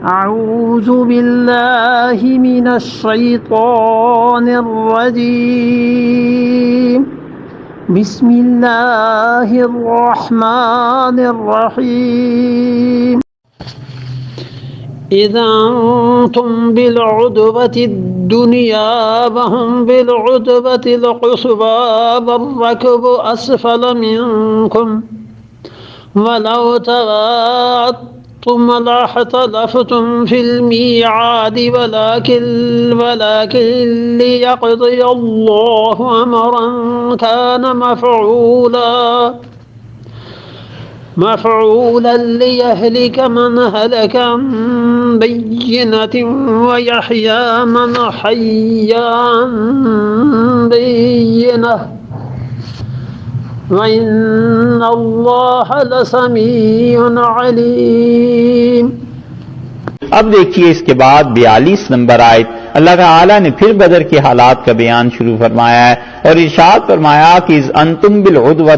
أعوذ بالله من الشيطان الرجيم بسم الله الرحمن الرحيم إذا أنتم بالعدوة الدنيا وهم بالعدوة القصوى والركب أسفل منكم ولو تواعدتم لاختلفتم في الميعاد ولكن ليقضي الله أمرا كان مفعولا ليهلك من هلك عن بينة ويحيى من حي عن بينة وَإِنَّ اللَّهَ لَسَمِيعٌ عَلِيمٌ۔ اب دیکھیے اس کے بعد 42 نمبر آیت اللہ تعالیٰ نے پھر بدر کے حالات کا بیان شروع فرمایا ہے اور ارشاد فرمایا کہ انتم بالعدوۃ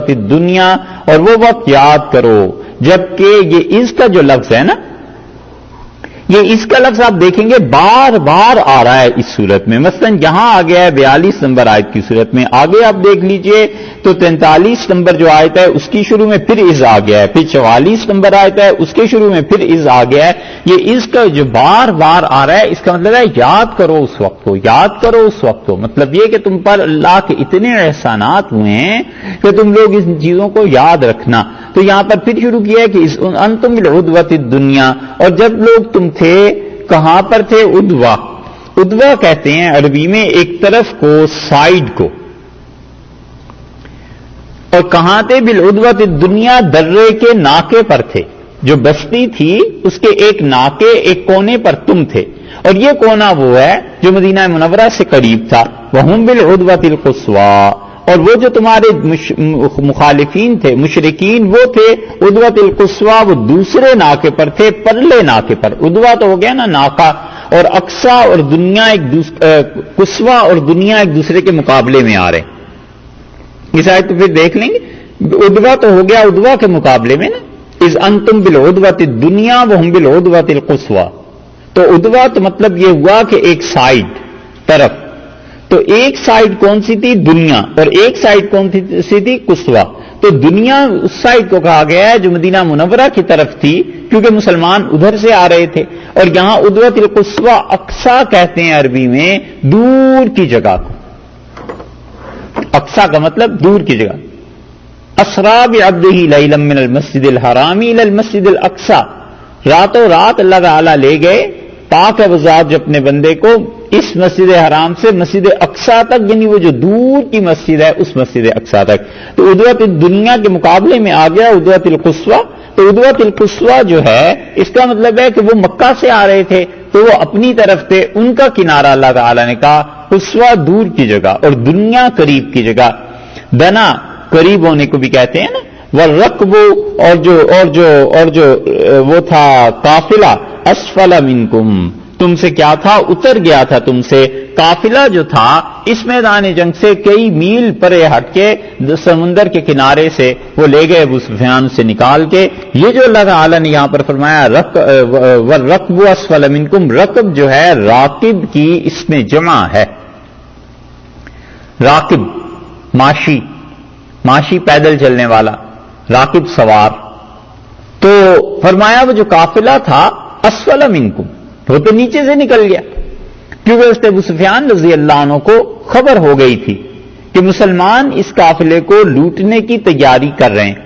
الدنیا، اور وہ وقت یاد کرو جبکہ یہ اس کا جو لفظ ہے نا، یہ اس کا لفظ آپ دیکھیں گے بار بار آ رہا ہے اس صورت میں۔ مثلا یہاں آ گیا ہے 42 نمبر آیت کی صورت میں، آگے آپ دیکھ لیجئے تو 43 نمبر جو آیت ہے اس کی شروع میں پھر از آ گیا ہے، پھر 44 نمبر آیت ہے اس کے شروع میں پھر از آ گیا ہے۔ یہ اس کا جو بار بار آ رہا ہے اس کا مطلب ہے یاد کرو اس وقت کو، یاد کرو اس وقت کو، مطلب یہ کہ تم پر اللہ کے اتنے احسانات ہوئے ہیں کہ تم لوگ ان چیزوں کو یاد رکھنا۔ تو یہاں پر پھر شروع کیا ہے کہ انتم بالعدوۃ الدنیا، اور جب لوگ تم تھے کہاں پر تھے؟ عدوہ، عدوہ کہتے ہیں عربی میں ایک طرف کو، سائیڈ کو، اور کہاں تھے؟ بالعدوۃ الدنیا، درے کے ناکے پر تھے، جو بستی تھی اس کے ایک ناکے، ایک کونے پر تم تھے، اور یہ کونا وہ ہے جو مدینہ منورہ سے قریب تھا۔ وَهُمْ بِالْعُدْوَةِ الْقُصْوَىٰ، اور وہ جو تمہارے مخالفین تھے، مشرکین، وہ تھے عدوۃ القصویٰ، وہ دوسرے ناکے پر تھے، پرلے ناکے پر۔ عدوہ تو ہو گیا نا ناکا، اور اقصا اور دنیا قصویٰ اور دنیا ایک دوسرے کے مقابلے میں آ رہے ہیں۔ اس آیت تو پھر دیکھ لیں گے، عدوہ تو ہو گیا عدوہ کے مقابلے میں نا، اذ انتم بالعدوۃ الدنیا وہم بالعدوۃ القصویٰ، تو عدوہ تو مطلب یہ ہوا کہ ایک سائیڈ، طرف، تو ایک سائیڈ کون سی تھی؟ دنیا، اور ایک سائیڈ کون سی تھی؟ قصویٰ۔ تو دنیا اس سائیڈ کو کہا گیا ہے جو مدینہ منورہ کی طرف تھی، کیونکہ مسلمان ادھر سے آ رہے تھے، اور یہاں عدوۃ القصویٰ اقصا کہتے ہیں عربی میں دور کی جگہ کو، اقصا کا مطلب دور کی جگہ۔ اسریٰ بعبدہ لیلا من المسجد الحرام الی المسجد الاقصی، راتوں رات اللہ تعالیٰ لے گئے، پاک ہے وہ ذات جو اپنے بندے کو اس مسجد حرام سے مسجد اقصی تک، یعنی وہ جو دور کی مسجد ہے اس مسجد اقصی تک۔ تو عدوۃ الدنیا کے مقابلے میں آ گیا عدوۃ القصویٰ۔ تو عدوۃ القصویٰ جو ہے اس کا مطلب ہے کہ وہ مکہ سے آ رہے تھے تو وہ اپنی طرف تھے، ان کا کنارہ اللہ تعالیٰ نے کہا، قصویٰ دور کی جگہ اور دنیا قریب کی جگہ۔ دنا قریب ہونے کو بھی کہتے ہیں نا، والرکب، اور جو وہ تھا قافلہ، اسفل منکم، تم سے کیا تھا؟ اتر گیا تھا تم سے۔ قافلہ جو تھا اس میدان جنگ سے کئی میل پرے ہٹ کے سمندر کے کنارے سے وہ لے گئے ابو سفیان سے نکال کے۔ یہ جو اللہ تعالیٰ نے یہاں پر فرمایا والرکب اسفل منکم، رکب جو ہے راکب کی اس میں جمع ہے، راکب ماشی پیدل چلنے والا، راکب سوار۔ تو فرمایا وہ جو قافلہ تھا اسفل منکم، وہ تو نیچے سے نکل گیا، کیونکہ اس ابو سفیان رضی اللہ عنہ کو خبر ہو گئی تھی کہ مسلمان اس قافلے کو لوٹنے کی تیاری کر رہے ہیں،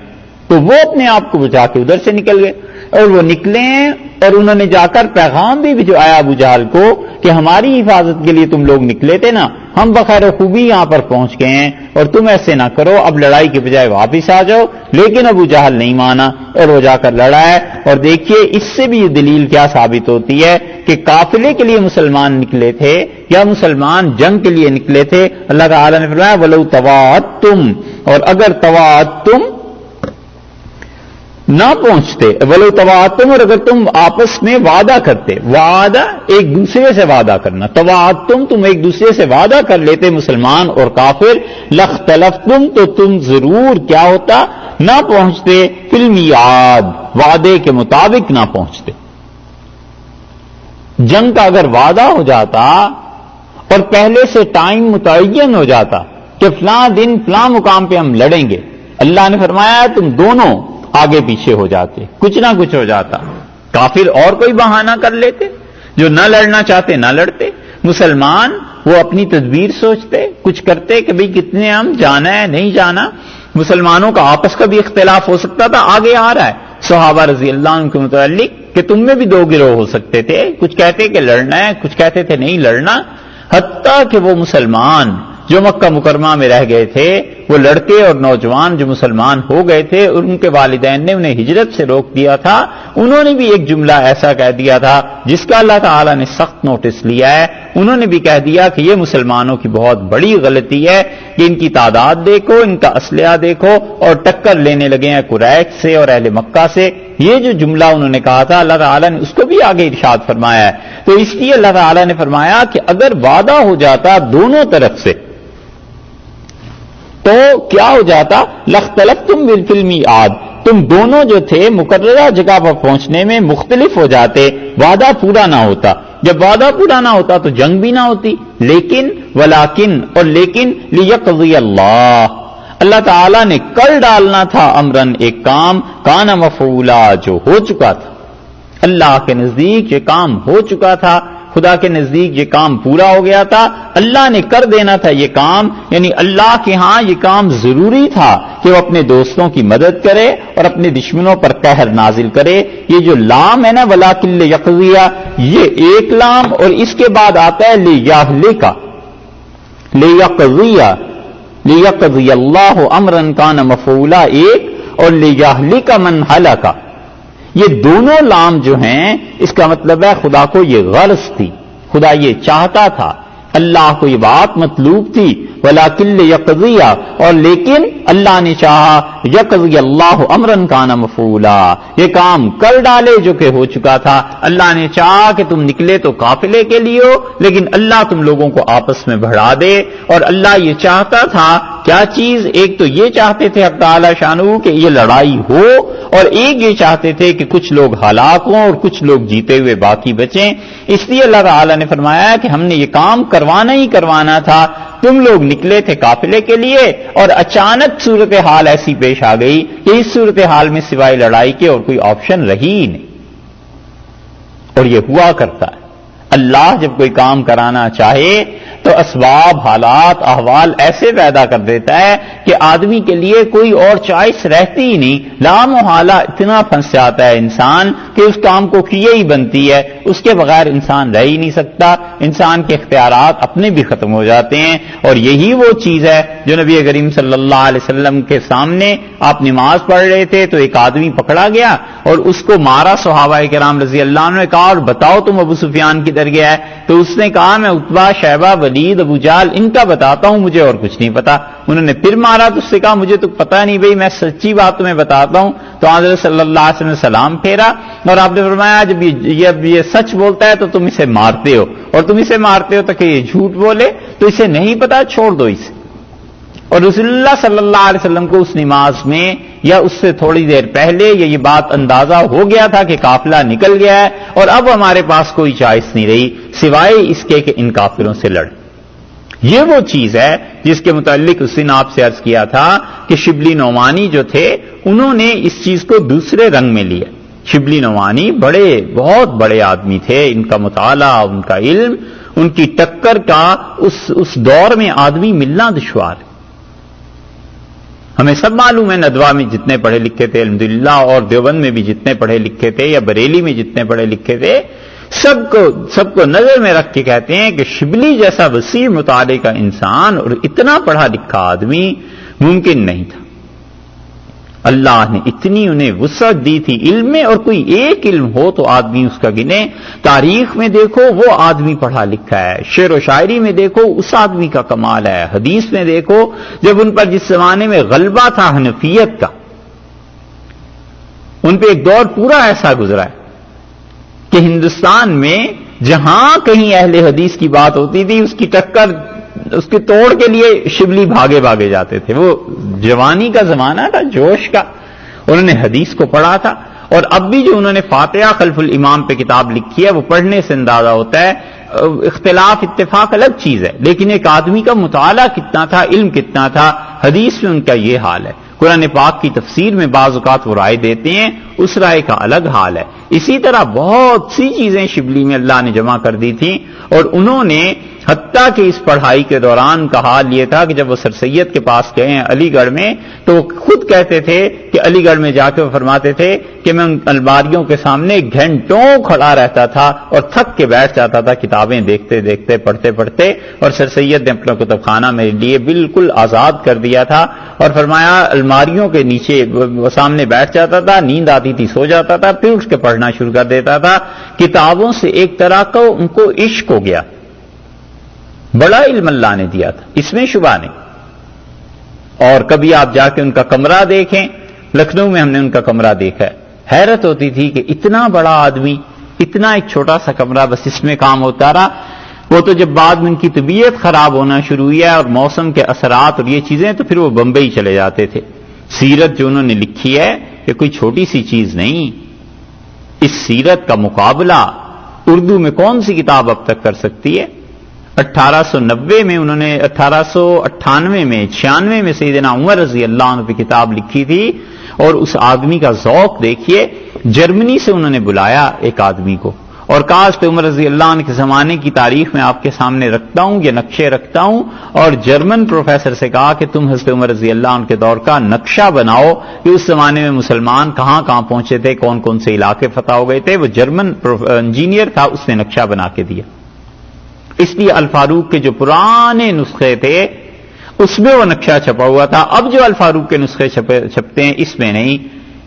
تو وہ اپنے آپ کو بچا کے ادھر سے نکل گئے، اور وہ نکلے ہیں اور انہوں نے جا کر پیغام بھی جو آیا ابو جہل کو کہ ہماری حفاظت کے لیے تم لوگ نکلے تھے نا، ہم بخیر خوبی یہاں پر پہنچ گئے ہیں اور تم ایسے نہ کرو، اب لڑائی کے بجائے واپس آ جاؤ۔ لیکن ابو جہل نہیں مانا اور وہ جا کر لڑا ہے۔ اور دیکھیے اس سے بھی یہ دلیل کیا ثابت ہوتی ہے کہ قافلے کے لیے مسلمان نکلے تھے یا مسلمان جنگ کے لیے نکلے تھے۔ اللہ تعالیٰ نے فرمایا وَلَوْ تَوَاعَدتُّمْ، اور اگر تواعدتم نہ پہنچتے، ولو تواعدتم، اور اگر تم آپس میں وعدہ کرتے، وعدہ ایک دوسرے سے وعدہ کرنا، تواعدتم تم ایک دوسرے سے وعدہ کر لیتے مسلمان اور کافر، لاختلفتم تو تم ضرور کیا ہوتا؟ نہ پہنچتے، فی المیعاد وعدے کے مطابق نہ پہنچتے۔ جنگ کا اگر وعدہ ہو جاتا اور پہلے سے ٹائم متعین ہو جاتا کہ فلاں دن فلاں مقام پہ ہم لڑیں گے، اللہ نے فرمایا تم دونوں آگے پیچھے ہو جاتے، کچھ نہ کچھ ہو جاتا، کافر اور کوئی بہانہ کر لیتے، جو نہ لڑنا چاہتے نہ لڑتے، مسلمان وہ اپنی تدبیر سوچتے، کچھ کرتے کہ بھئی کتنے ہم جانا ہے نہیں جانا، مسلمانوں کا آپس کا بھی اختلاف ہو سکتا تھا، آگے آ رہا ہے صحابہ رضی اللہ عنہ کے متعلق کہ تم میں بھی دو گروہ ہو سکتے تھے، کچھ کہتے کہ لڑنا ہے، کچھ کہتے تھے نہیں لڑنا، حتیٰ کہ وہ مسلمان جو مکہ مکرمہ میں رہ گئے تھے، وہ لڑکے اور نوجوان جو مسلمان ہو گئے تھے اور ان کے والدین نے انہیں ہجرت سے روک دیا تھا، انہوں نے بھی ایک جملہ ایسا کہہ دیا تھا جس کا اللہ تعالیٰ نے سخت نوٹس لیا ہے، انہوں نے بھی کہہ دیا کہ یہ مسلمانوں کی بہت بڑی غلطی ہے کہ ان کی تعداد دیکھو، ان کا اسلحہ دیکھو اور ٹکر لینے لگے ہیں قریش سے اور اہل مکہ سے۔ یہ جو جملہ انہوں نے کہا تھا اللہ تعالیٰ نے اس کو بھی آگے ارشاد فرمایا ہے، تو اس لیے اللہ تعالیٰ نے فرمایا کہ اگر وعدہ ہو جاتا دونوں طرف سے تو کیا ہو جاتا، لختلفتم فی المیعاد، تم دونوں جو تھے مقررہ جگہ پر پہنچنے میں مختلف ہو جاتے، وعدہ پورا نہ ہوتا، جب وعدہ پورا نہ ہوتا تو جنگ بھی نہ ہوتی، لیکن لیکن لیقضی اللہ تعالیٰ نے کر ڈالنا تھا امرن ایک کام، کان مفعولا جو ہو چکا تھا، اللہ کے نزدیک یہ کام ہو چکا تھا، خدا کے نزدیک یہ کام پورا ہو گیا تھا، اللہ نے کر دینا تھا یہ کام، یعنی اللہ کے ہاں یہ کام ضروری تھا کہ وہ اپنے دوستوں کی مدد کرے اور اپنے دشمنوں پر قہر نازل کرے۔ یہ جو لام ہے نا ولاکن لیقضیہ، یہ ایک لام اور اس کے بعد آتا ہے لیہلک، لیقضی اللہ امرا کان مفعولا ایک، اور لیہلک من ہلک، یہ دونوں لام جو ہیں اس کا مطلب ہے خدا کو یہ غرض تھی، خدا یہ چاہتا تھا، اللہ کو یہ بات مطلوب تھی، ولیکن لیقضی، اور لیکن اللہ نے چاہا، یقضی اللہ امرا کان مفعولا، یہ کام کر ڈالے جو کہ ہو چکا تھا، اللہ نے چاہا کہ تم نکلے تو قافلے کے لیے ہو، لیکن اللہ تم لوگوں کو آپس میں بڑھا دے، اور اللہ یہ چاہتا تھا کیا چیز، ایک تو یہ چاہتے تھے حق تعالی شانہ کہ یہ لڑائی ہو، اور ایک یہ چاہتے تھے کہ کچھ لوگ ہلاک ہوں اور کچھ لوگ جیتے ہوئے باقی بچیں، اس لیے اللہ تعالی نے فرمایا کہ ہم نے یہ کام کروانا ہی کروانا تھا، تم لوگ نکلے تھے قافلے کے لیے اور اچانک صورتحال ایسی پیش آ گئی کہ اس صورتحال میں سوائے لڑائی کے اور کوئی آپشن رہی ہی نہیں، اور یہ ہوا کرتا ہے، اللہ جب کوئی کام کرانا چاہے تو اسباب، حالات، احوال ایسے پیدا کر دیتا ہے کہ آدمی کے لیے کوئی اور چوائس رہتی ہی نہیں، لامحالہ اتنا پھنس جاتا ہے انسان کہ اس کام کو کیے ہی بنتی ہے، اس کے بغیر انسان رہ ہی نہیں سکتا، انسان کے اختیارات اپنے بھی ختم ہو جاتے ہیں، اور یہی وہ چیز ہے جو نبی کریم صلی اللہ علیہ وسلم کے سامنے آپ نماز پڑھ رہے تھے تو ایک آدمی پکڑا گیا اور اس کو مارا، صحابہ کرام رضی اللہ عنہ نے کہا اور بتاؤ تم ابو سفیان کدھر گیا ہے، تو اس نے کہا میں عتبہ، شیبہ، ولید، ابو جہل ان کا بتاتا ہوں، مجھے اور کچھ نہیں پتا۔ انہوں نے پھر مارا تو اس سے کہا مجھے تو پتا نہیں بھائی، میں سچی بات تمہیں بتاتا ہوں۔ تو حضرت صلی اللہ علیہ وسلم نے سلام پھیرا اور آپ نے فرمایا جب یہ سچ بولتا ہے تو تم اسے مارتے ہو، اور تم اسے مارتے ہو تو کہ یہ جھوٹ بولے تو اسے نہیں پتا، چھوڑ دو اسے۔ اور رسول اللہ صلی اللہ علیہ وسلم کو اس نماز میں یا اس سے تھوڑی دیر پہلے یہ بات اندازہ ہو گیا تھا کہ قافلہ نکل گیا ہے اور اب ہمارے پاس کوئی چوائس نہیں رہی سوائے اس کے کہ ان کافروں سے لڑ۔ یہ وہ چیز ہے جس کے متعلق اس دن آپ سے عرض کیا تھا کہ شبلی نعمانی جو تھے انہوں نے اس چیز کو دوسرے رنگ میں لیا۔ شبلی نعمانی بہت بڑے آدمی تھے، ان کا مطالعہ، ان کا علم، ان کی ٹکر کا اس دور میں آدمی ملنا دشوار ہے۔ ہمیں سب معلوم ہے ندوہ میں جتنے پڑھے لکھے تھے الحمدللہ، اور دیوبند میں بھی جتنے پڑھے لکھے تھے یا بریلی میں جتنے پڑھے لکھے تھے، سب کو نظر میں رکھ کے کہتے ہیں کہ شبلی جیسا وسیع مطالعے کا انسان اور اتنا پڑھا لکھا آدمی ممکن نہیں تھا۔ اللہ نے اتنی انہیں وسعت دی تھی علم میں، اور کوئی ایک علم ہو تو آدمی اس کا گنے۔ تاریخ میں دیکھو وہ آدمی پڑھا لکھا ہے، شعر و شاعری میں دیکھو اس آدمی کا کمال ہے، حدیث میں دیکھو جب ان پر جس زمانے میں غلبہ تھا حنفیت کا، ان پہ ایک دور پورا ایسا گزرا ہے کہ ہندوستان میں جہاں کہیں اہل حدیث کی بات ہوتی تھی اس کی ٹکر، اس کے توڑ کے لیے شبلی بھاگے جاتے تھے۔ وہ جوانی کا زمانہ تھا، جوش کا، انہوں نے حدیث کو پڑھا تھا اور اب بھی جو انہوں نے فاتحہ خلف الامام پہ کتاب لکھی ہے وہ پڑھنے سے اندازہ ہوتا ہے. اختلاف اتفاق الگ چیز ہے، لیکن ایک آدمی کا مطالعہ کتنا تھا، علم کتنا تھا. حدیث میں ان کا یہ حال ہے. قرآن پاک کی تفسیر میں بعض اوقات وہ رائے دیتے ہیں، اس رائے کا الگ حال ہے. اسی طرح بہت سی چیزیں شبلی میں اللہ نے جمع کر دی تھیں، اور انہوں نے حتیٰ کہ اس پڑھائی کے دوران کا حال یہ تھا کہ جب وہ سر سید کے پاس گئے ہیں علی گڑھ میں، تو وہ خود کہتے تھے کہ علی گڑھ میں جا کے وہ فرماتے تھے کہ میں ان الماریوں کے سامنے گھنٹوں کھڑا رہتا تھا اور تھک کے بیٹھ جاتا تھا کتابیں دیکھتے دیکھتے پڑھتے پڑھتے، اور سر سید نے اپنا کتب خانہ میرے لیے بالکل آزاد کر دیا تھا. اور فرمایا الماریوں کے نیچے وہ سامنے بیٹھ جاتا تھا، نیند آتی تھی سو جاتا تھا، پھر اٹھ کے پڑھنا شروع کر دیتا تھا. کتابوں سے ایک طرح کا ان کو عشق ہو گیا. بڑا علم اللہ نے دیا تھا، اس میں شبہ نہیں. اور کبھی آپ جا کے ان کا کمرہ دیکھیں، لکھنؤ میں ہم نے ان کا کمرہ دیکھا ہے، حیرت ہوتی تھی کہ اتنا بڑا آدمی، اتنا ایک چھوٹا سا کمرہ، بس اس میں کام ہوتا رہا. وہ تو جب بعد میں ان کی طبیعت خراب ہونا شروع ہوئی ہے اور موسم کے اثرات اور یہ چیزیں، تو پھر وہ بمبئی چلے جاتے تھے. سیرت جو انہوں نے لکھی ہے یہ کوئی چھوٹی سی چیز نہیں. اس سیرت کا مقابلہ اردو میں کون سی کتاب اب تک کر سکتی ہے؟ 1890 میں انہوں نے 1898 میں 96 میں سیدنا عمر رضی اللہ عنہ پہ کتاب لکھی تھی. اور اس آدمی کا ذوق دیکھیے، جرمنی سے انہوں نے بلایا ایک آدمی کو اور کہا اس پہ عمر رضی اللہ عنہ کے زمانے کی تاریخ میں آپ کے سامنے رکھتا ہوں، یہ نقشے رکھتا ہوں. اور جرمن پروفیسر سے کہا کہ تم حضرت عمر رضی اللہ عنہ کے دور کا نقشہ بناؤ کہ اس زمانے میں مسلمان کہاں کہاں پہنچے تھے، کون کون سے علاقے فتح ہو گئے تھے. وہ جرمن انجینئر تھا، اس نے نقشہ بنا کے دیا. اس لیے الفاروق کے جو پرانے نسخے تھے اس میں وہ نقشہ چھپا ہوا تھا. اب جو الفاروق کے نسخے چھپتے ہیں اس میں نہیں.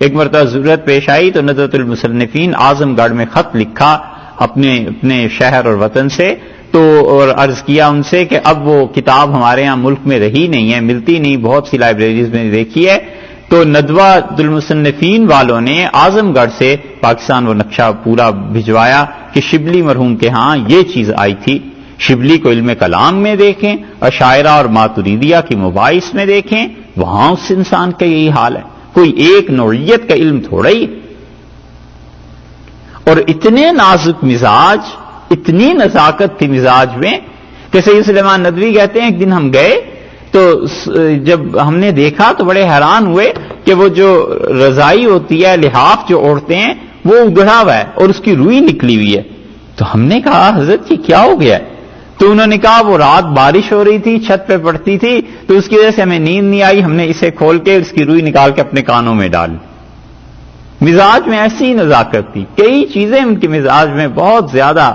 ایک مرتبہ ضرورت پیش آئی تو ندوۃ المصنفین اعظم گڑھ میں خط لکھا اپنے شہر اور وطن سے، تو اور عرض کیا ان سے کہ اب وہ کتاب ہمارے ہاں ملک میں رہی نہیں ہے، ملتی نہیں، بہت سی لائبریریز میں دیکھی ہے. تو ندوۃ المصنفین والوں نے اعظم گڑھ سے پاکستان وہ نقشہ پورا بھجوایا کہ شبلی مرحوم کے ہاں یہ چیز آئی تھی. شبلی کو علم کلام میں دیکھیں، اشاعرہ اور ماتریدیہ کی مباحث میں دیکھیں، وہاں اس انسان کا یہی حال ہے. کوئی ایک نوعیت کا علم تھوڑا ہی. اور اتنے نازک مزاج، اتنی نزاکت تھی مزاج میں کہ سید سلیمان ندوی کہتے ہیں ایک دن ہم گئے تو جب ہم نے دیکھا تو بڑے حیران ہوئے کہ وہ جو رضائی ہوتی ہے، لحاف جو اوڑھتے ہیں، وہ اگڑا ہوا ہے اور اس کی روئی نکلی ہوئی ہے. تو ہم نے کہا حضرت یہ کیا ہو گیا ہے؟ تو انہوں نے کہا وہ رات بارش ہو رہی تھی، چھت پہ پڑتی تھی، تو اس کی وجہ سے ہمیں نیند نہیں آئی، ہم نے اسے کھول کے اس کی روئی نکال کے اپنے کانوں میں ڈال. مزاج میں ایسی نزاکت تھی، کئی چیزیں ان کے مزاج میں بہت زیادہ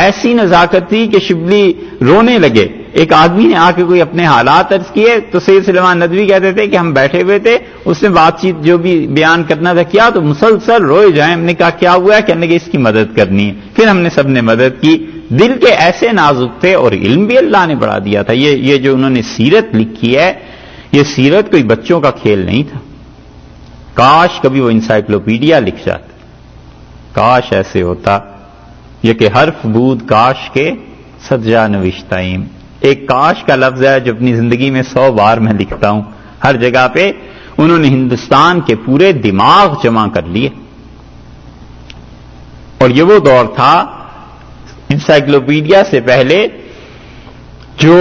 ایسی نزاکت تھی کہ شبلی رونے لگے. ایک آدمی نے آ کے کوئی اپنے حالات عرض کیے تو سید سلیمان ندوی کہتے تھے کہ ہم بیٹھے ہوئے تھے، اس نے بات چیت جو بھی بیان کرنا تھا کیا تو مسلسل روئے جائیں. ہم نے کہا کیا ہوا ہے؟ کہنے کہ اس کی مدد کرنی ہے. پھر ہم نے سب نے مدد کی. دل کے ایسے نازک تھے اور علم بھی اللہ نے بڑھا دیا تھا. یہ جو انہوں نے سیرت لکھی ہے، یہ سیرت کوئی بچوں کا کھیل نہیں تھا. کاش کبھی وہ انسائکلوپیڈیا لکھ جاتے، کاش ایسے ہوتا. یہ کہ حرف بود کاش کے صد جا نوشتائیم. ایک کاش کا لفظ ہے جو اپنی زندگی میں 100 بار میں لکھتا ہوں. ہر جگہ پہ انہوں نے ہندوستان کے پورے دماغ جمع کر لیے. اور یہ وہ دور تھا انسائکلوپیڈیا سے پہلے جو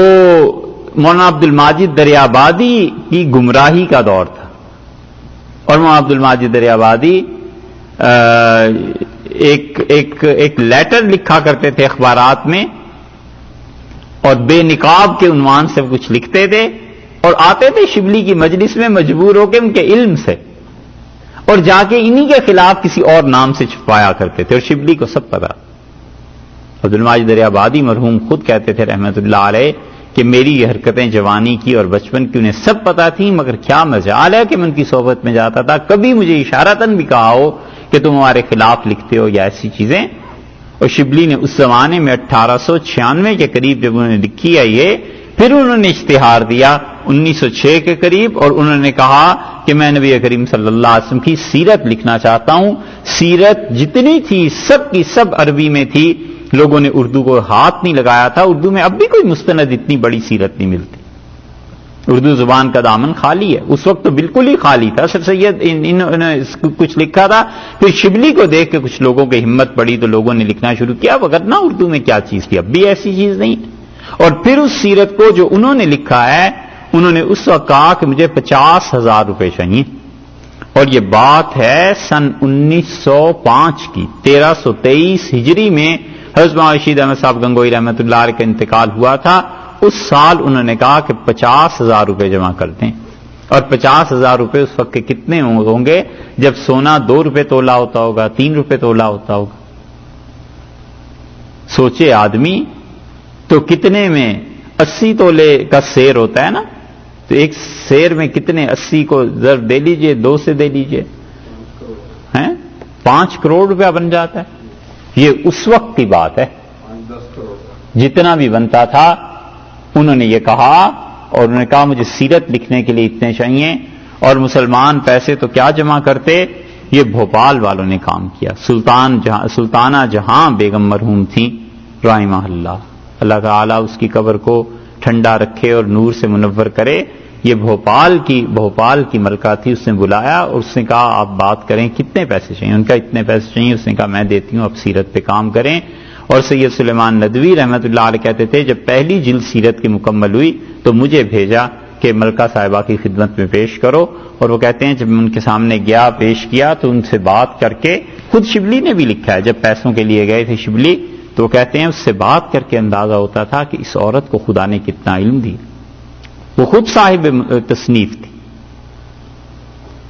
مولانا عبد الماجد دریابادی کی گمراہی کا دور تھا. اور مولانا عبد الماجد دریابادی ایک لیٹر لکھا کرتے تھے اخبارات میں، اور بے نقاب کے عنوان سے کچھ لکھتے تھے اور آتے تھے شبلی کی مجلس میں مجبور ہو کے ان کے علم سے، اور جا کے انہی کے خلاف کسی اور نام سے چھپایا کرتے تھے. اور شبلی کو سب پتا. عبد الماجد دریابادی مرحوم خود کہتے تھے رحمت اللہ علیہ کہ میری یہ حرکتیں جوانی کی اور بچپن کی انہیں سب پتا تھیں، مگر کیا مجال ہے کہ میں ان کی صحبت میں جاتا تھا، کبھی مجھے اشارتاً بھی کہا ہو کہ تم ہمارے خلاف لکھتے ہو یا ایسی چیزیں. اور شبلی نے اس زمانے میں 1896 کے قریب جب انہوں نے لکھی ہے یہ، پھر انہوں نے اشتہار دیا 1906 کے قریب، اور انہوں نے کہا کہ میں نبی کریم صلی اللہ علیہ وسلم کی سیرت لکھنا چاہتا ہوں. سیرت جتنی تھی سب کی سب عربی میں تھی، لوگوں نے اردو کو ہاتھ نہیں لگایا تھا. اردو میں اب بھی کوئی مستند اتنی بڑی سیرت نہیں ملتی. اردو زبان کا دامن خالی ہے. اس وقت تو بالکل ہی خالی تھا. سر سید انہوں نے کچھ لکھا تھا, پھر شبلی کو دیکھ کے کچھ لوگوں کی ہمت پڑی تو لوگوں نے لکھنا شروع کیا, وگرنہ اردو میں کیا چیز تھی, اب بھی ایسی چیز نہیں. اور پھر اس سیرت کو جو انہوں نے لکھا ہے, انہوں نے اس وقت کہا کہ مجھے 50,000 روپے چاہیے. اور یہ بات ہے سن 1905 کی, 1323 ہجری میں حضرت مولانا رشید احمد صاحب گنگوئی رحمۃ اللہ علیہ کا انتقال ہوا تھا. اس سال انہوں نے کہا کہ 50,000 روپے جمع کر دیں. اور 50,000 روپے اس وقت کے کتنے ہوں گے جب سونا 2 روپے تولا ہوتا ہوگا, 3 روپے تولا ہوتا ہوگا. سوچے آدمی تو کتنے میں 80 تولے کا سیر ہوتا ہے نا, تو ایک سیر میں کتنے 80 کو ضرب دے لیجئے, 2 سے دے لیجئے, 5 کروڑ روپیہ بن جاتا ہے. یہ اس وقت کی بات ہے. جتنا بھی بنتا تھا انہوں نے یہ کہا, اور انہوں نے کہا مجھے سیرت لکھنے کے لیے اتنے چاہیے. اور مسلمان پیسے تو کیا جمع کرتے, یہ بھوپال والوں نے کام کیا. سلطانہ جہاں بیگم مرحوم تھیں رحمہ اللہ, اللہ تعالیٰ اس کی قبر کو ٹھنڈا رکھے اور نور سے منور کرے. یہ بھوپال کی ملکہ تھی. اس نے بلایا اور اس نے کہا آپ بات کریں کتنے پیسے چاہیے. ان کا اتنے پیسے چاہیے. اس نے کہا میں دیتی ہوں, اب سیرت پہ کام کریں. اور سید سلیمان ندوی رحمۃ اللہ علیہ کہتے تھے جب پہلی جلد سیرت کی مکمل ہوئی تو مجھے بھیجا کہ ملکہ صاحبہ کی خدمت میں پیش کرو. اور وہ کہتے ہیں جب میں ان کے سامنے گیا, پیش کیا, تو ان سے بات کر کے, خود شبلی نے بھی لکھا ہے جب پیسوں کے لیے گئے تھے شبلی, تو وہ کہتے ہیں اس سے بات کر کے اندازہ ہوتا تھا کہ اس عورت کو خدا نے کتنا علم دی. وہ خود صاحب تصنیف تھی.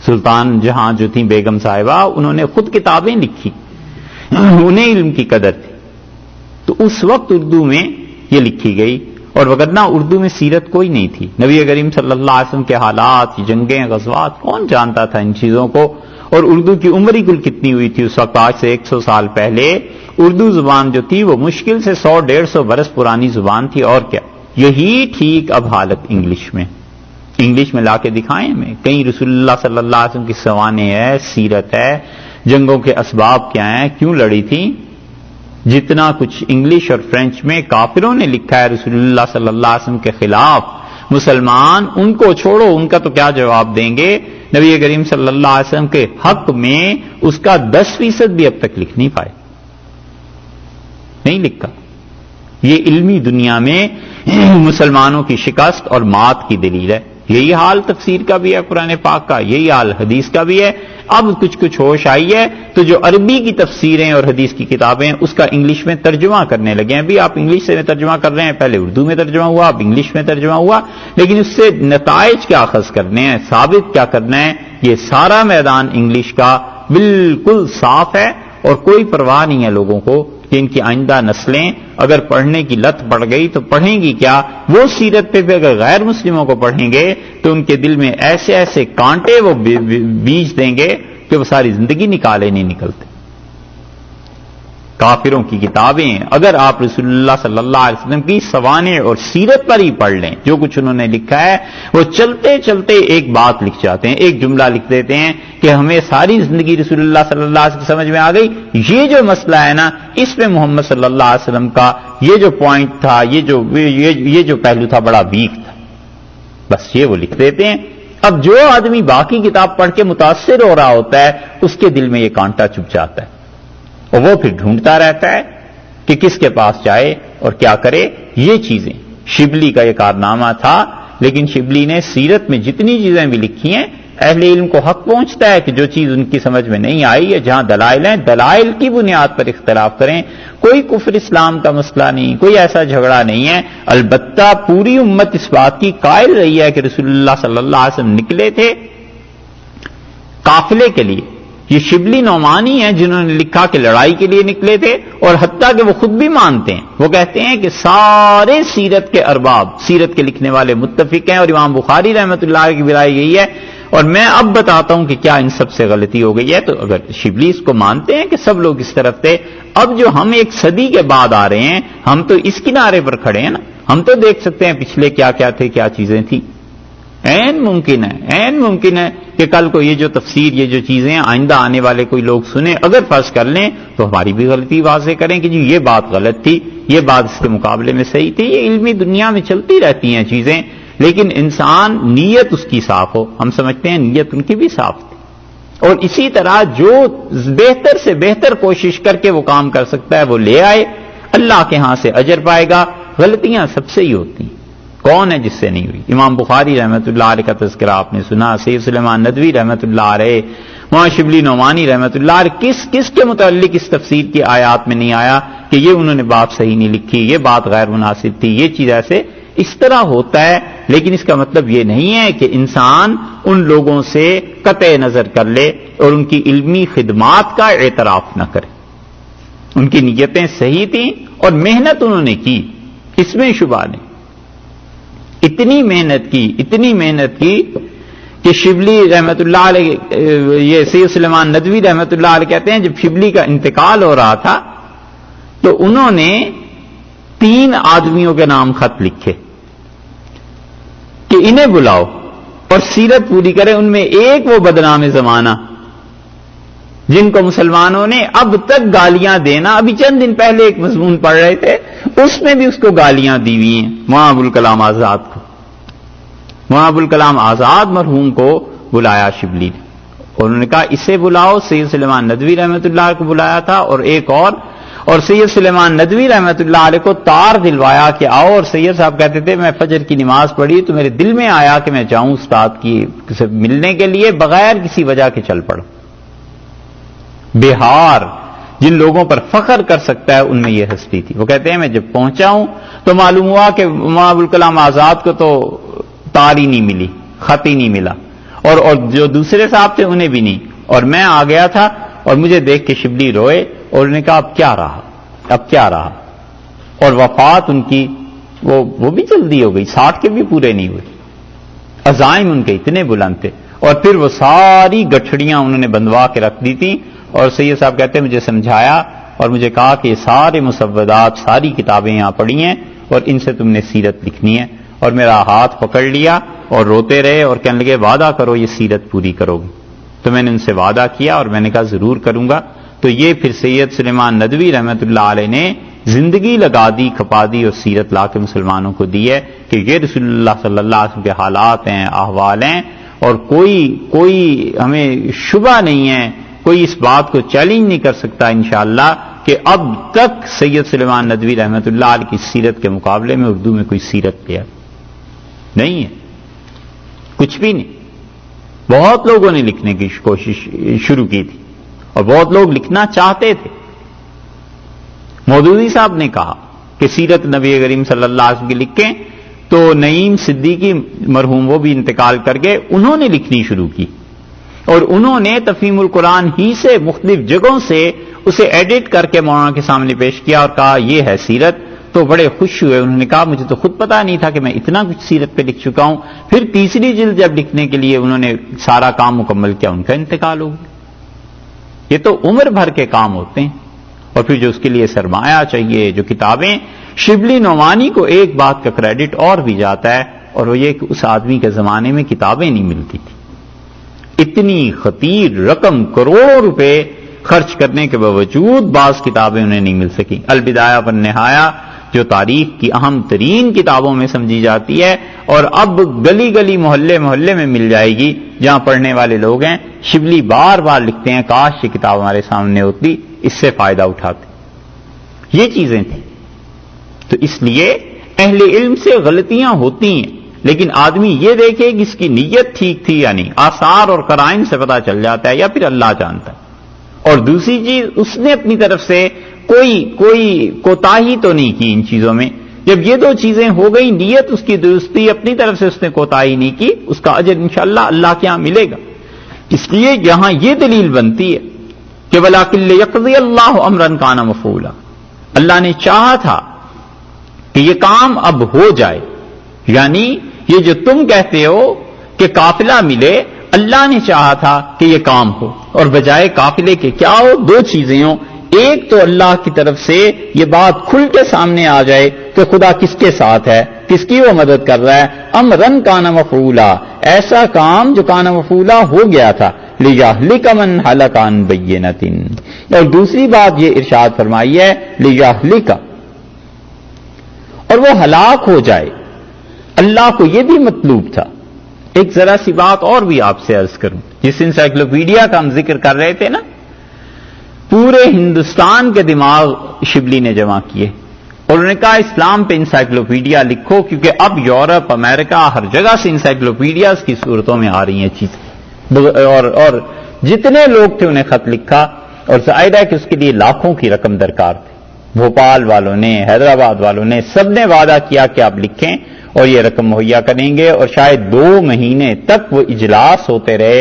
سلطان جہاں جو تھی بیگم صاحبہ, انہوں نے خود کتابیں لکھی, انہیں علم کی قدر تھی. تو اس وقت اردو میں یہ لکھی گئی. اور وگرنہ اردو میں سیرت کوئی نہیں تھی. نبی کریم صلی اللہ علیہ وسلم کے حالات, جنگیں, غزوات, کون جانتا تھا ان چیزوں کو. اور اردو کی عمر ہی کل کتنی ہوئی تھی اس وقت, آج سے 100 سال پہلے اردو زبان جو تھی وہ مشکل سے 100-150 برس پرانی زبان تھی. اور کیا, یہی ٹھیک اب حالت انگلش میں لا کے دکھائیں ہمیں. کہیں رسول اللہ صلی اللہ علیہ وسلم کی سوانح ہے, سیرت ہے, جنگوں کے اسباب کیا ہیں, کیوں لڑی تھی. جتنا کچھ انگلش اور فرینچ میں کافروں نے لکھا ہے رسول اللہ صلی اللہ علیہ وسلم کے خلاف, مسلمان ان کو چھوڑو, ان کا تو کیا جواب دیں گے. نبی کریم صلی اللہ علیہ وسلم کے حق میں اس کا 10% بھی اب تک لکھ نہیں پائے, نہیں لکھا. یہ علمی دنیا میں مسلمانوں کی شکست اور مات کی دلیل ہے. یہی حال تفسیر کا بھی ہے قرآن پاک کا, یہی حال حدیث کا بھی ہے. اب کچھ ہوش آئی ہے تو جو عربی کی تفسیریں اور حدیث کی کتابیں اس کا انگلش میں ترجمہ کرنے لگے ہیں. ابھی آپ انگلش سے ترجمہ کر رہے ہیں, پہلے اردو میں ترجمہ ہوا, اب انگلش میں ترجمہ ہوا. لیکن اس سے نتائج کیا اخذ کرنے ہیں, ثابت کیا کرنا ہے, یہ سارا میدان انگلش کا بالکل صاف ہے. اور کوئی پرواہ نہیں ہے لوگوں کو کہ ان کی آئندہ نسلیں اگر پڑھنے کی لت پڑ گئی تو پڑھیں گی کیا. وہ سیرت پہ اگر غیر مسلموں کو پڑھیں گے تو ان کے دل میں ایسے ایسے کانٹے وہ بیج دیں گے کہ وہ ساری زندگی نکالے نہیں نکلتے. کافروں کی کتابیں اگر آپ رسول اللہ صلی اللہ علیہ وسلم کی سوانح اور سیرت پر ہی پڑھ لیں, جو کچھ انہوں نے لکھا ہے وہ چلتے چلتے ایک بات لکھ جاتے ہیں, ایک جملہ لکھ دیتے ہیں کہ ہمیں ساری زندگی رسول اللہ صلی اللہ علیہ وسلم کی سمجھ میں آ گئی. یہ جو مسئلہ ہے نا, اس میں محمد صلی اللہ علیہ وسلم کا یہ جو پوائنٹ تھا, یہ جو پہلو تھا بڑا ویک تھا, بس یہ وہ لکھ دیتے ہیں. اب جو آدمی باقی کتاب پڑھ کے متاثر ہو رہا ہوتا ہے اس کے دل میں یہ کانٹا چپ جاتا ہے, اور وہ پھر ڈھونڈتا رہتا ہے کہ کس کے پاس جائے اور کیا کرے. یہ چیزیں شبلی کا یہ کارنامہ تھا. لیکن شبلی نے سیرت میں جتنی چیزیں بھی لکھی ہیں, اہل علم کو حق پہنچتا ہے کہ جو چیز ان کی سمجھ میں نہیں آئی ہے, جہاں دلائل ہیں, دلائل کی بنیاد پر اختلاف کریں. کوئی کفر اسلام کا مسئلہ نہیں, کوئی ایسا جھگڑا نہیں ہے. البتہ پوری امت اس بات کی قائل رہی ہے کہ رسول اللہ صلی اللہ علیہ وسلم نکلے تھے قافلے کے لیے. یہ شبلی نعمانی ہیں جنہوں نے لکھا کہ لڑائی کے لیے نکلے تھے, اور حتیٰ کہ وہ خود بھی مانتے ہیں. وہ کہتے ہیں کہ سارے سیرت کے ارباب, سیرت کے لکھنے والے متفق ہیں, اور امام بخاری رحمۃ اللہ علیہ کی بھی رائے یہی ہے. اور میں اب بتاتا ہوں کہ کیا ان سب سے غلطی ہو گئی ہے. تو اگر شبلی اس کو مانتے ہیں کہ سب لوگ اس طرف تھے, اب جو ہم ایک صدی کے بعد آ رہے ہیں, ہم تو اس کنارے پر کھڑے ہیں نا, ہم تو دیکھ سکتے ہیں پچھلے کیا کیا تھے, کیا چیزیں تھیں. عین ممکن ہے کہ کل کو یہ جو تفسیر, یہ جو چیزیں آئندہ آنے والے کوئی لوگ سنیں, اگر فرض کر لیں تو ہماری بھی غلطی واضح کریں کہ جی یہ بات غلط تھی, یہ بات اس کے مقابلے میں صحیح تھی. یہ علمی دنیا میں چلتی رہتی ہیں چیزیں. لیکن انسان نیت اس کی صاف ہو. ہم سمجھتے ہیں نیت ان کی بھی صاف تھی. اور اسی طرح جو بہتر سے بہتر کوشش کر کے وہ کام کر سکتا ہے وہ لے آئے، اللہ کے ہاں سے اجر پائے گا. غلطیاں سب سے ہی ہوتی ہیں، کون ہے جس سے نہیں ہوئی؟ امام بخاری رحمۃ اللہ علیہ کا تذکرہ آپ نے سنا، سید سلیمان ندوی رحمۃ اللہ علیہ، مولانا شبلی نعمانی رحمۃ اللہ علیہ، کس کے متعلق اس تفسیر کی آیات میں نہیں آیا کہ یہ انہوں نے بات صحیح نہیں لکھی، یہ بات غیر مناسب تھی، یہ چیز ایسے اس طرح ہوتا ہے. لیکن اس کا مطلب یہ نہیں ہے کہ انسان ان لوگوں سے قطع نظر کر لے اور ان کی علمی خدمات کا اعتراف نہ کرے. ان کی نیتیں صحیح تھیں اور محنت انہوں نے کی، اس میں شبہ نہیں. اتنی محنت کی کہ شبلی رحمت اللہ علیہ، یہ سید سلیمان ندوی رحمت اللہ علیہ کہتے ہیں جب شبلی کا انتقال ہو رہا تھا تو انہوں نے 3 آدمیوں کے نام خط لکھے کہ انہیں بلاؤ اور سیرت پوری کریں. ان میں ایک وہ بدنام زمانہ جن کو مسلمانوں نے اب تک گالیاں دینا، ابھی چند دن پہلے ایک مضمون پڑھ رہے تھے اس میں بھی اس کو گالیاں دی ہوئی ہیں، مولانا ابوالکلام آزاد کو. مولانا ابوالکلام آزاد مرحوم کو بلایا شبلی نے اور انہوں نے کہا اسے بلاؤ. سید سلیمان ندوی رحمت اللہ علیہ کو بلایا تھا اور ایک اور سید سلیمان ندوی رحمت اللہ علیہ کو تار دلوایا کہ آؤ. اور سید صاحب کہتے تھے میں فجر کی نماز پڑھی تو میرے دل میں آیا کہ میں جاؤں استاد کی سے ملنے کے لیے، بغیر کسی وجہ کے چل پڑا. بہار جن لوگوں پر فخر کر سکتا ہے ان میں یہ ہستی تھی. وہ کہتے ہیں میں جب پہنچا ہوں تو معلوم ہوا کہ مولانا ابوالکلام آزاد کو تو تار ہی نہیں ملی، خط ہی نہیں ملا، اور جو دوسرے صاحب تھے انہیں بھی نہیں. اور میں آ گیا تھا اور مجھے دیکھ کے شبلی روئے اور انہوں نے کہا اب کیا رہا. اور وفات ان کی وہ بھی جلدی ہو گئی، 60 کے بھی پورے نہیں ہوئے. عزائم ان کے اتنے بلند تھے. اور پھر وہ ساری گٹھڑیاں انہوں نے بندوا کے رکھ دی تھیں اور سید صاحب کہتے ہیں مجھے سمجھایا اور مجھے کہا کہ یہ سارے مسودات، ساری کتابیں یہاں پڑھی ہیں اور ان سے تم نے سیرت لکھنی ہے. اور میرا ہاتھ پکڑ لیا اور روتے رہے اور کہنے لگے وعدہ کرو یہ سیرت پوری کرو گے. تو میں نے ان سے وعدہ کیا اور میں نے کہا ضرور کروں گا. تو یہ پھر سید سلیمان ندوی رحمت اللہ علیہ نے زندگی لگا دی، کھپا دی اور سیرت لا کے مسلمانوں کو دی ہے کہ یہ رسول اللہ صلی اللہ علیہ وسلم کے حالات ہیں، احوال ہیں. اور کوئی ہمیں شبہ نہیں ہے، کوئی اس بات کو چیلنج نہیں کر سکتا انشاءاللہ کہ اب تک سید سلیمان ندوی رحمت اللہ علیہ کی سیرت کے مقابلے میں اردو میں کوئی سیرت پہ نہیں ہے، کچھ بھی نہیں. بہت لوگوں نے لکھنے کی کوشش شروع کی تھی اور بہت لوگ لکھنا چاہتے تھے. مودودی صاحب نے کہا کہ سیرت نبی کریم صلی اللہ علیہ وسلم کی لکھیں تو نعیم صدیقی مرحوم وہ بھی انتقال کر گئے، انہوں نے لکھنی شروع کی اور انہوں نے تفہیم القرآن ہی سے مختلف جگہوں سے اسے ایڈٹ کر کے مولانا کے سامنے پیش کیا اور کہا یہ ہے سیرت. تو بڑے خوش ہوئے. انہوں نے کہا مجھے تو خود پتا نہیں تھا کہ میں اتنا کچھ سیرت پہ لکھ چکا ہوں. پھر تیسری جلد جب لکھنے کے لیے انہوں نے سارا کام مکمل کیا ان کا انتقال ہو گیا. یہ تو عمر بھر کے کام ہوتے ہیں. اور پھر جو اس کے لیے سرمایہ چاہیے، جو کتابیں، شبلی نعمانی کو ایک بات کا کریڈٹ اور بھی جاتا ہے اور وہ یہ کہ اس آدمی کے زمانے میں کتابیں نہیں ملتی تھی. اتنی خطیر رقم کروڑوں روپے خرچ کرنے کے باوجود بعض کتابیں انہیں نہیں مل سکی. البدایہ والنہایہ جو تاریخ کی اہم ترین کتابوں میں سمجھی جاتی ہے اور اب گلی گلی محلے محلے میں مل جائے گی جہاں پڑھنے والے لوگ ہیں. شبلی بار بار لکھتے ہیں کاش یہ کتاب ہمارے سامنے ہوتی، اس سے فائدہ اٹھاتے. یہ چیزیں تھیں. تو اس لیے اہل علم سے غلطیاں ہوتی ہیں لیکن آدمی یہ دیکھے کہ اس کی نیت ٹھیک تھی یا نہیں. آثار اور قرائن سے پتہ چل جاتا ہے یا پھر اللہ جانتا ہے. اور دوسری چیز اس نے اپنی طرف سے کوئی کوتاہی تو نہیں کی ان چیزوں میں. جب یہ دو چیزیں ہو گئی، نیت اس کی درستی، اپنی طرف سے اس نے کوتاہی نہیں کی، اس کا اجر انشاءاللہ اللہ کے ہاں ملے گا. اس لیے یہاں یہ دلیل بنتی ہے کہ وَلَٰكِن لِّيَقْضِيَ اللَّهُ أَمْرًا كَانَ مَفْعُولًا، اللہ نے چاہا تھا کہ یہ کام اب ہو جائے. یعنی یہ جو تم کہتے ہو کہ قافلہ ملے، اللہ نے چاہا تھا کہ یہ کام ہو اور بجائے قافلے کے کیا ہو، دو چیزیں ہوں. ایک تو اللہ کی طرف سے یہ بات کھل کے سامنے آ جائے کہ خدا کس کے ساتھ ہے، کس کی وہ مدد کر رہا ہے. امرن کان مفعولا، ایسا کام جو کان مفعولا ہو گیا تھا. لیہلک من ہلک عن بینۃ، اور دوسری بات یہ ارشاد فرمائی ہے لیہلک، اور وہ ہلاک ہو جائے. اللہ کو یہ بھی مطلوب تھا. ایک ذرا سی بات اور بھی آپ سے عرض کروں. جس انسائکلوپیڈیا کا ہم ذکر کر رہے تھے نا، پورے ہندوستان کے دماغ شبلی نے جمع کیے اور انہوں نے کہا اسلام پہ انسائکلوپیڈیا لکھو، کیونکہ اب یورپ، امریکہ، ہر جگہ سے انسائکلوپیڈیاز کی صورتوں میں آ رہی ہیں چیزیں. اور جتنے لوگ تھے انہیں خط لکھا، اور ظاہر ہے کہ اس کے لیے لاکھوں کی رقم درکار تھی. بھوپال والوں نے، حیدرآباد والوں نے، سب نے وعدہ کیا کہ آپ لکھیں اور یہ رقم مہیا کریں گے. اور شاید 2 مہینے تک وہ اجلاس ہوتے رہے،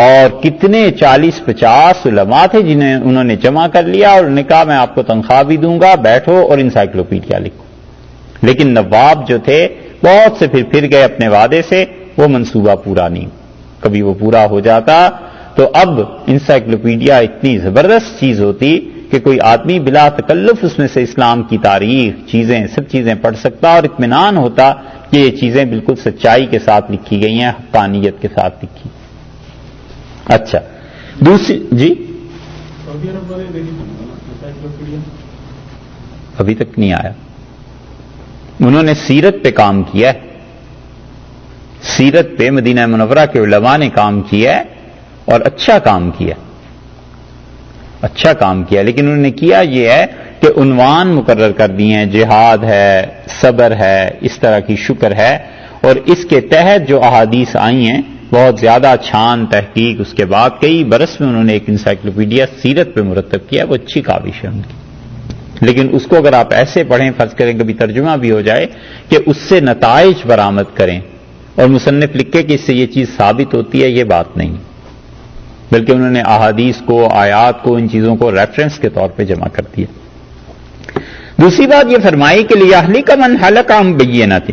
اور کتنے 40-50 علماء تھے جنہیں انہوں نے جمع کر لیا، اور انہوں نے کہا میں آپ کو تنخواہ بھی دوں گا، بیٹھو اور انسائکلوپیڈیا لکھو. لیکن نواب جو تھے بہت سے پھر گئے اپنے وعدے سے، وہ منصوبہ پورا نہیں. کبھی وہ پورا ہو جاتا تو اب انسائکلوپیڈیا اتنی زبردست چیز ہوتی کہ کوئی آدمی بلا تکلف اس میں سے اسلام کی تاریخ، چیزیں، سب چیزیں پڑھ سکتا اور اطمینان ہوتا کہ یہ چیزیں بالکل سچائی کے ساتھ لکھی گئی ہیں، حقانیت کے ساتھ لکھی. اچھا دوسری جی ابھی تک نہیں آیا. انہوں نے سیرت پہ کام کیا ہے، سیرت پہ مدینہ منورہ کے علماء نے کام کیا ہے اور اچھا کام کیا، اچھا کام کیا. لیکن انہوں نے کیا یہ ہے کہ عنوان مقرر کر دیے ہیں، جہاد ہے، صبر ہے، اس طرح کی شکر ہے، اور اس کے تحت جو احادیث آئی ہیں بہت زیادہ چھان تحقیق اس کے بعد کئی برس میں انہوں نے ایک انسائکلوپیڈیا سیرت پہ مرتب کیا. وہ اچھی کاوش ہے ان کی. لیکن اس کو اگر آپ ایسے پڑھیں، فرض کریں کبھی ترجمہ بھی ہو جائے کہ اس سے نتائج برآمد کریں اور مصنف لکھے کہ اس سے یہ چیز ثابت ہوتی ہے، یہ بات نہیں. بلکہ انہوں نے احادیث کو، آیات کو، ان چیزوں کو ریفرنس کے طور پہ جمع کر دیا. دوسری بات یہ فرمائی کہ لیہلک من ہلک عن بینۃ،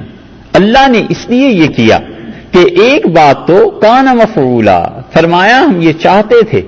اللہ نے اس لیے یہ کیا کہ ایک بات تو کان مفعولا، فرمایا ہم یہ چاہتے تھے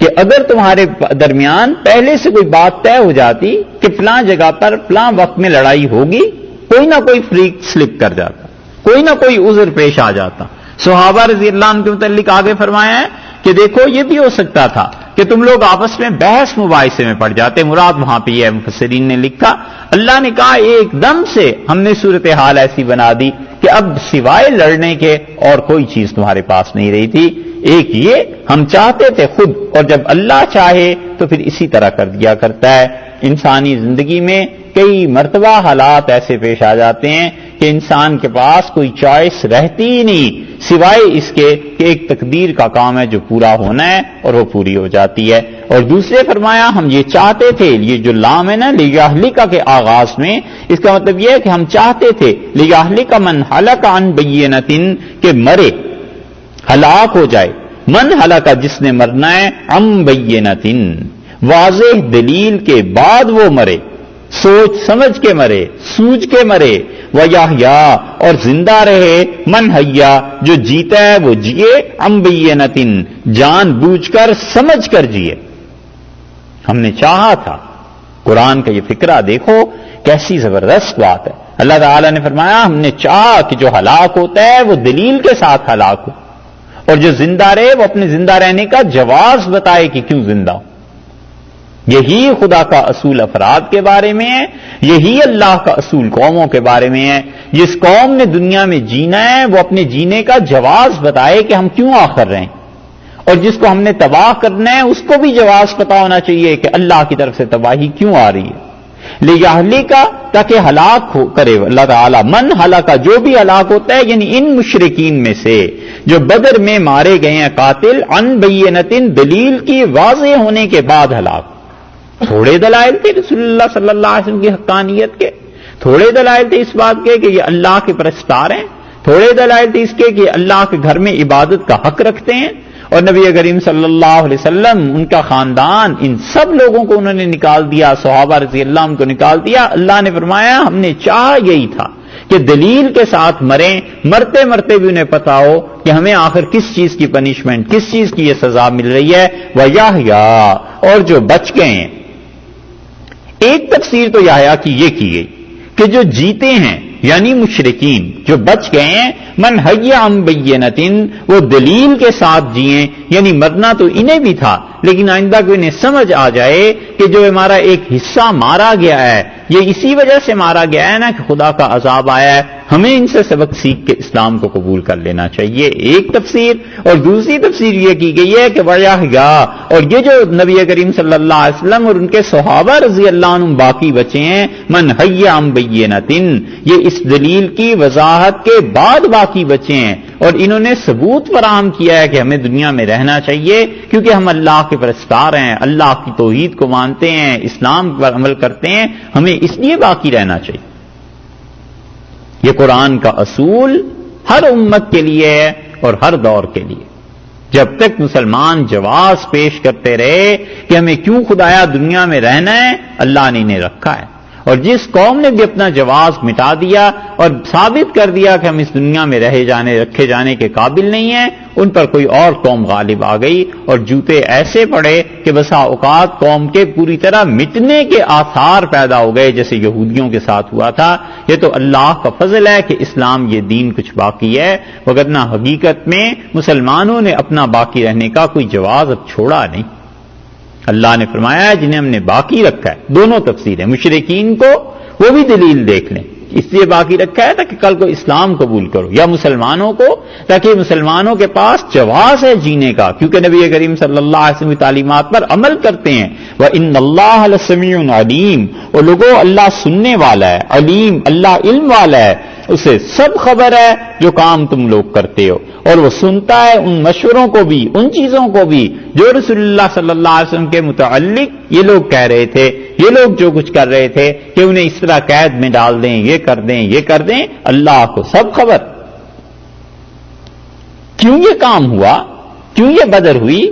کہ اگر تمہارے درمیان پہلے سے کوئی بات طے ہو جاتی کہ فلاں جگہ پر فلاں وقت میں لڑائی ہوگی، کوئی نہ کوئی فریق سلپ کر جاتا، کوئی نہ کوئی عذر پیش آ جاتا. صحابہ رضی اللہ عنہ کے متعلق آگے فرمایا ہے کہ دیکھو یہ بھی ہو سکتا تھا کہ تم لوگ آپس میں بحث مباحثے میں پڑ جاتے. مراد وہاں پہ یہ مفسرین نے لکھا، اللہ نے کہا ایک دم سے ہم نے صورتحال ایسی بنا دی کہ اب سوائے لڑنے کے اور کوئی چیز تمہارے پاس نہیں رہی تھی. ایک یہ ہم چاہتے تھے خود، اور جب اللہ چاہے تو پھر اسی طرح کر دیا کرتا ہے. انسانی زندگی میں کئی مرتبہ حالات ایسے پیش آ جاتے ہیں کہ انسان کے پاس کوئی چوائس رہتی ہی نہیں سوائے اس کے کہ ایک تقدیر کا کام ہے جو پورا ہونا ہے اور وہ پوری ہو جاتی ہے. اور دوسرے فرمایا ہم یہ چاہتے تھے، یہ جو لام ہے نا لیہلک کے آغاز میں، اس کا مطلب یہ ہے کہ ہم چاہتے تھے لیہلک من ہلک عن بینۃ، کہ مرے، ہلاک ہو جائے، من ہلاکا جس نے مرنا ہے، عن بینۃ، واضح دلیل کے بعد وہ مرے، سوچ سمجھ کے مرے، سوچ کے مرے، ویحیا، اور زندہ رہے، من حیا، جو جیتا ہے وہ جیے، عن بینۃ، جان بوجھ کر سمجھ کر جیے. ہم نے چاہا تھا. قرآن کا یہ فکرہ دیکھو کیسی زبردست بات ہے. اللہ تعالی نے فرمایا ہم نے چاہا کہ جو ہلاک ہوتا ہے وہ دلیل کے ساتھ ہلاک ہو، اور جو زندہ رہے وہ اپنے زندہ رہنے کا جواز بتائے کہ کیوں زندہ ہو. یہی خدا کا اصول افراد کے بارے میں ہے، یہی اللہ کا اصول قوموں کے بارے میں ہے. جس قوم نے دنیا میں جینا ہے وہ اپنے جینے کا جواز بتائے کہ ہم کیوں آخر رہے ہیں، اور جس کو ہم نے تباہ کرنا ہے اس کو بھی جواز پتا ہونا چاہیے کہ اللہ کی طرف سے تباہی کیوں آ رہی ہے. لیہلکا، تاکہ ہلاک کرے اللہ تعالی، من ہلاکا، جو بھی ہلاک ہوتا ہے، یعنی ان مشرکین میں سے جو بدر میں مارے گئے ہیں قاتل، عن بینۃ، دلیل کی واضح ہونے کے بعد ہلاک. تھوڑے دلائل تھے رسول اللہ صلی اللہ علیہ وسلم کی حقانیت کے، تھوڑے دلائل تھے اس بات کے کہ یہ اللہ کے پرستار ہیں، تھوڑے دلائل تھے اس کے کہ اللہ کے گھر میں عبادت کا حق رکھتے ہیں، اور نبی کریم صلی اللہ علیہ وسلم، ان کا خاندان، ان سب لوگوں کو انہوں نے نکال دیا، صحابہ رضی اللہ عنہ کو نکال دیا. اللہ نے فرمایا ہم نے چاہا یہی تھا کہ دلیل کے ساتھ مریں، مرتے مرتے بھی انہیں پتا ہو کہ ہمیں آخر کس چیز کی پنشمنٹ، کس چیز کی یہ سزا مل رہی ہے. ویحیا، اور جو بچ گئے ہیں. ایک تفسیر تو یحییٰ کی یہ کی گئی کہ جو جیتے ہیں یعنی مشرکین جو بچ گئے ہیں، من حی عن بینۃ، وہ دلیل کے ساتھ جیئیں، یعنی مرنا تو انہیں بھی تھا لیکن آئندہ کو انہیں سمجھ آ جائے کہ جو ہمارا ایک حصہ مارا گیا ہے یہ اسی وجہ سے مارا گیا ہے نا کہ خدا کا عذاب آیا ہے، ہمیں ان سے سبق سیکھ کے اسلام کو قبول کر لینا چاہیے. ایک تفسیر. اور دوسری تفسیر یہ کی گئی ہے کہ وَيَحْيَا، اور یہ جو نبی کریم صلی اللہ علیہ وسلم اور ان کے صحابہ رضی اللہ عنہم باقی بچے ہیں، من حی عن بینۃ، یہ اس دلیل کی وضاحت کے بعد باقی بچے ہیں، اور انہوں نے ثبوت فراہم کیا ہے کہ ہمیں دنیا میں رہنا چاہیے کیونکہ ہم اللہ کے پرستار ہیں، اللہ کی توحید کو مانتے ہیں، اسلام پر عمل کرتے ہیں، ہمیں اس لیے باقی رہنا چاہیے. یہ قرآن کا اصول ہر امت کے لیے ہے اور ہر دور کے لیے. جب تک مسلمان جواز پیش کرتے رہے کہ ہمیں کیوں خدایا دنیا میں رہنا ہے، اللہ نے انہیں رکھا ہے. اور جس قوم نے بھی اپنا جواز مٹا دیا اور ثابت کر دیا کہ ہم اس دنیا میں رکھے جانے کے قابل نہیں ہیں، ان پر کوئی اور قوم غالب آ گئی اور جوتے ایسے پڑے کہ بسا اوقات قوم کے پوری طرح مٹنے کے آثار پیدا ہو گئے، جیسے یہودیوں کے ساتھ ہوا تھا. یہ تو اللہ کا فضل ہے کہ اسلام یہ دین کچھ باقی ہے، وگرنہ حقیقت میں مسلمانوں نے اپنا باقی رہنے کا کوئی جواز اب چھوڑا نہیں. اللہ نے فرمایا ہے جنہیں ہم نے باقی رکھا ہے. دونوں تفسیریں، مشرکین کو وہ بھی دلیل دیکھ لیں، اس لیے باقی رکھا ہے تاکہ کل کو اسلام قبول کرو، یا مسلمانوں کو تاکہ مسلمانوں کے پاس جواز ہے جینے کا، کیونکہ نبی کریم صلی اللہ علیہ وسلم کی تعلیمات پر عمل کرتے ہیں. وَإِنَّ اللَّهَ لَسَمِيعٌ عَلِيمٌ، اور لوگوں اللہ سننے والا ہے، علیم اللہ علم والا ہے، اسے سب خبر ہے جو کام تم لوگ کرتے ہو، اور وہ سنتا ہے ان مشوروں کو بھی، ان چیزوں کو بھی جو رسول اللہ صلی اللہ علیہ وسلم کے متعلق یہ لوگ کہہ رہے تھے، یہ لوگ جو کچھ کر رہے تھے کہ انہیں اس طرح قید میں ڈال دیں، یہ کر دیں، یہ کر دیں، اللہ کو سب خبر. کیوں یہ کام ہوا، کیوں یہ بدر ہوئی،